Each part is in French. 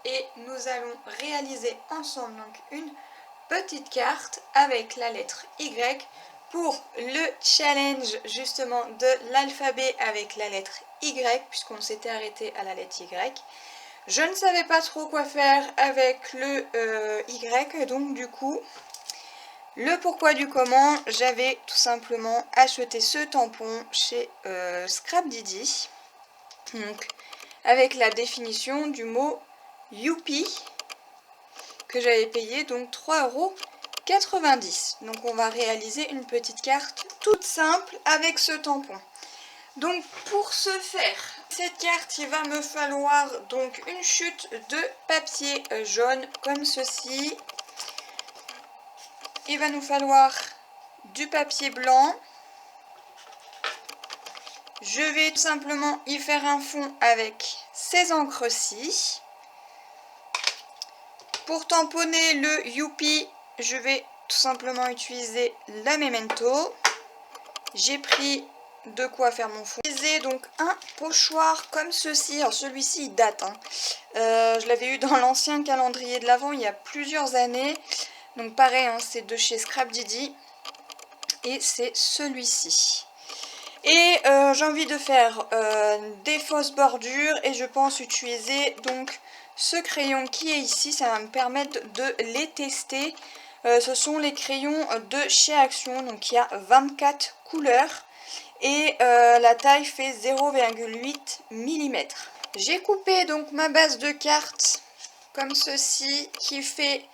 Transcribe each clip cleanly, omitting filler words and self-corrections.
et nous allons réaliser ensemble donc une petite carte avec la lettre Y pour le challenge justement de l'alphabet avec la lettre Y, puisqu'on s'était arrêté à la lettre Y. Je ne savais pas trop quoi faire avec le Y, donc du coup, le pourquoi du comment, j'avais tout simplement acheté ce tampon chez Scrapdiddy, donc avec la définition du mot Youpi, que j'avais payé donc 3,90 €. Donc on va réaliser une petite carte toute simple avec ce tampon. Donc pour ce faire, cette carte, il va me falloir donc une chute de papier jaune comme ceci. Il va nous falloir du papier blanc. Je vais tout simplement y faire un fond avec ces encres-ci. Pour tamponner le Youpi, je vais tout simplement utiliser la Memento. J'ai pris de quoi faire mon fond. J'ai donc un pochoir comme ceci. Alors celui-ci il date, hein. Je l'avais eu dans l'ancien calendrier de l'Avent il y a plusieurs années. Donc pareil, hein, c'est de chez Scrapdiddy. Et c'est celui-ci. Et j'ai envie de faire des fausses bordures et je pense utiliser donc ce crayon qui est ici. Ça va me permettre de les tester. Ce sont les crayons de chez Action, donc il y a 24 couleurs et la taille fait 0,8 mm. J'ai coupé donc ma base de cartes comme ceci qui fait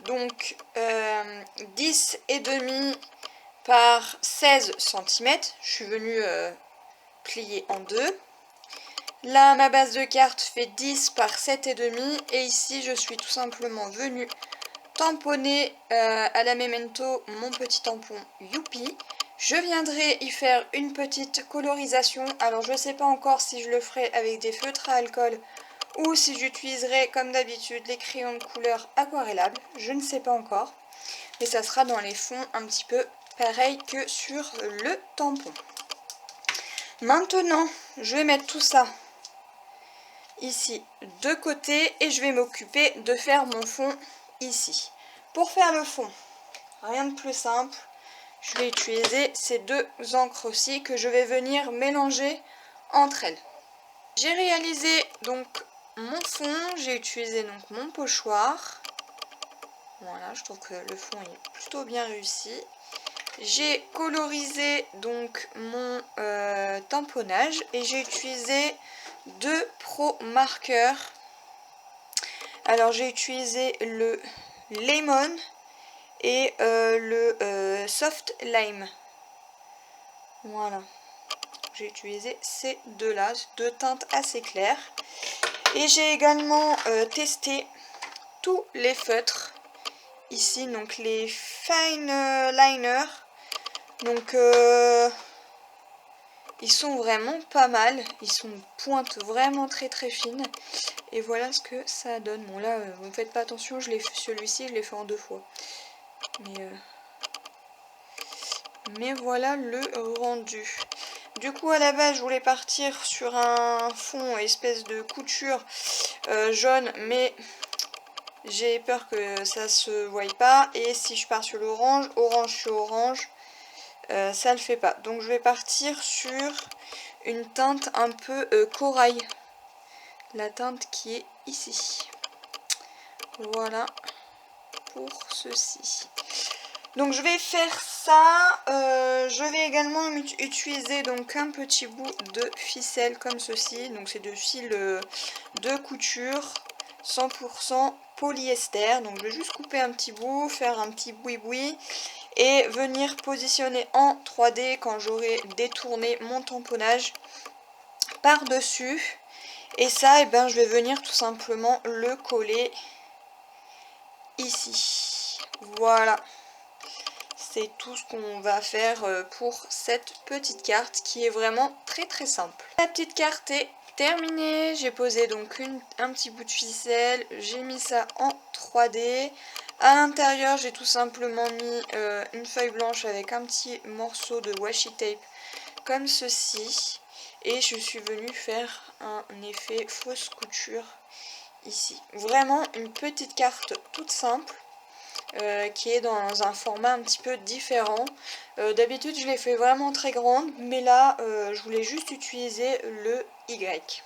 donc 10,5 par 16 cm. Je suis venue plier en deux. Là, ma base de carte fait 10 par 7,5 et ici, je suis tout simplement venue tamponner à la Memento mon petit tampon Youpi. Je viendrai y faire une petite colorisation. Alors, je ne sais pas encore si je le ferai avec des feutres à alcool ou si j'utiliserai comme d'habitude les crayons de couleur aquarellables. Je ne sais pas encore. Mais ça sera dans les fonds un petit peu pareil que sur le tampon. Maintenant, je vais mettre tout ça ici de côté et je vais m'occuper de faire mon fond ici. Pour faire le fond, rien de plus simple, je vais utiliser ces deux encres aussi que je vais venir mélanger entre elles. J'ai réalisé donc mon fond, j'ai utilisé donc mon pochoir. Voilà, je trouve que le fond est plutôt bien réussi. J'ai colorisé donc mon tamponnage et j'ai utilisé deux pro marqueurs. Alors j'ai utilisé le Lemon et le Soft Lime. Voilà. J'ai utilisé ces deux-là, deux teintes assez claires. Et j'ai également testé tous les feutres. Ici, donc les Fine Liner. Donc, ils sont vraiment pas mal. Ils sont pointe vraiment très très fine. Et voilà ce que ça donne. Bon là, vous ne faites pas attention, celui-ci je l'ai fait en deux fois. Mais voilà le rendu. Du coup, à la base, je voulais partir sur un fond espèce de couture jaune, mais j'ai peur que ça se voie pas. Et si je pars sur l'orange, orange sur orange, ça le fait pas. Donc je vais partir sur une teinte un peu corail. La teinte qui est ici. Voilà pour ceci. Donc je vais faire ça. Je vais également utiliser donc un petit bout de ficelle comme ceci. Donc c'est de fil de couture 100% polyester. Donc je vais juste couper un petit bout, faire un petit boui-boui et venir positionner en 3D quand j'aurai détourné mon tamponnage par-dessus. Et ça, eh ben, je vais venir tout simplement le coller ici. Voilà. C'est tout ce qu'on va faire pour cette petite carte qui est vraiment très très simple. La petite carte est terminée. J'ai posé donc un petit bout de ficelle. J'ai mis ça en 3D. À l'intérieur, j'ai tout simplement mis une feuille blanche avec un petit morceau de washi tape comme ceci. Et je suis venue faire un effet fausse couture ici. Vraiment une petite carte toute simple. Qui est dans un format un petit peu différent. D'habitude je l'ai fait vraiment très grande, mais là je voulais juste utiliser le Y.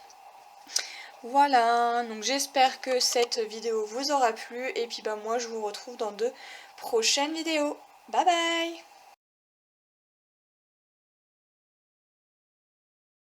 Voilà, donc j'espère que cette vidéo vous aura plu, et puis bah moi je vous retrouve dans de prochaines vidéos. Bye bye!